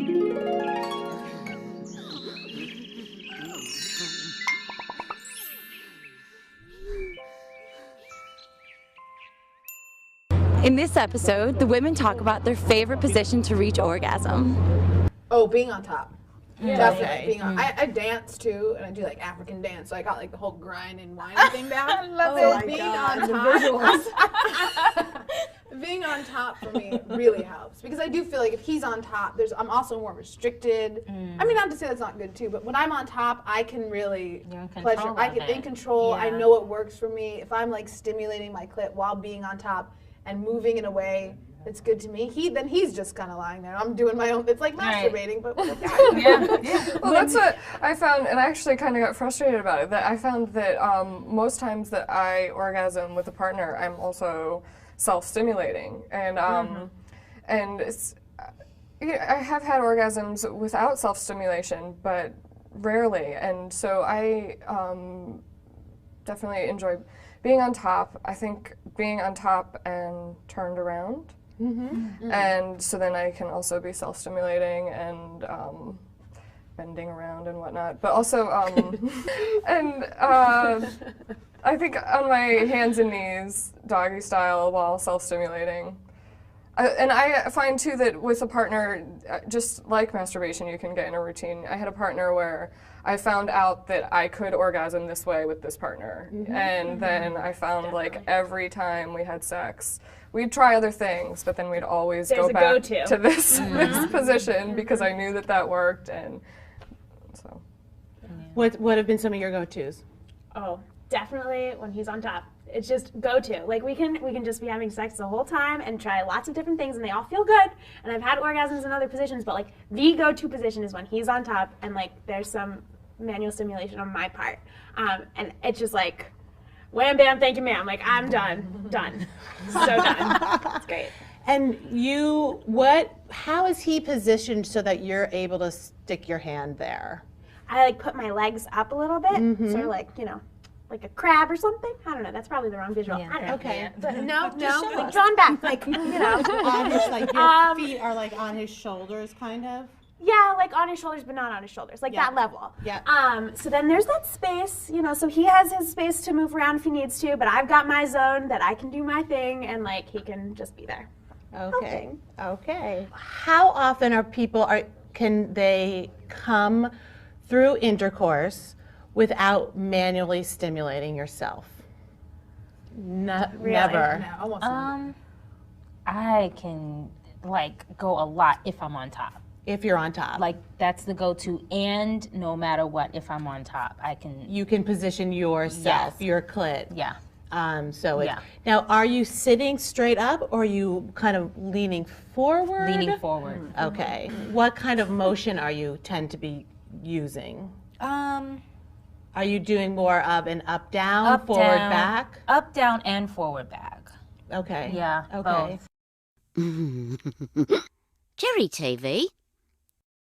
In this episode, the women talk about their favorite position to reach orgasm. Oh, being on top. Yeah. Definitely being on. I dance too, and I do like African dance, so I got like the whole grind and whining thing down. I love it. Being on top. Being on top for me really helps because I do feel like if he's on top, I'm also more restricted. I mean, not to say that's not good too, but when I'm on top, I can really pleasure. I get in control. Yeah. I know what works for me. If I'm like stimulating my clit while being on top and moving in a way that's good to me, he's just kind of lying there. I'm doing my own. It's like masturbating, but with a guy. Yeah. Well, that's what I found, and I actually kind of got frustrated about it. That I found that most times that I orgasm with a partner, I'm also self-stimulating, and and it's, I have had orgasms without self-stimulation, but rarely, and so I definitely enjoy being on top. I think being on top and turned around. And so then I can also be self-stimulating and bending around and whatnot. But also, I think on my hands and knees, doggy style, while self-stimulating. And I find too that with a partner, just like masturbation, you can get in a routine. I had a partner where I found out that I could orgasm this way with this partner. And then I found like every time we had sex, we'd try other things, but then we'd always go back to this position because I knew that worked. And so. What have been some of your go-tos? Oh, definitely when he's on top. It's just go-to. Like we can just be having sex the whole time and try lots of different things and they all feel good. And I've had orgasms in other positions, but like the go-to position is when he's on top and like there's some manual stimulation on my part. And it's just like, wham bam, thank you ma'am. Like I'm done. So done. It's great. And how is he positioned so that you're able to stick your hand there? I like put my legs up a little bit, sort of like, like a crab or something. I don't know. That's probably the wrong visual. Yeah. I don't know. Okay. But no, like drawn back, like On his, like your feet are like on his shoulders, kind of. Yeah, like on his shoulders, but not on his shoulders, like that level. Yeah. So then there's that space, so he has his space to move around if he needs to, but I've got my zone that I can do my thing, and like he can just be there. Okay. Okay. How often can they come through intercourse without manually stimulating yourself? Never. No, almost never. I can go a lot if I'm on top. If you're on top. Like that's the go-to, and no matter what, if I'm on top, I can. You can position yourself, your clit. Yeah. Now, are you sitting straight up or are you kind of leaning forward? Leaning forward. Okay. What kind of motion are you tend to be using? Are you doing more of an up down, forward back? Up down and forward back. Okay. Yeah. Okay. Both. Cherry TV.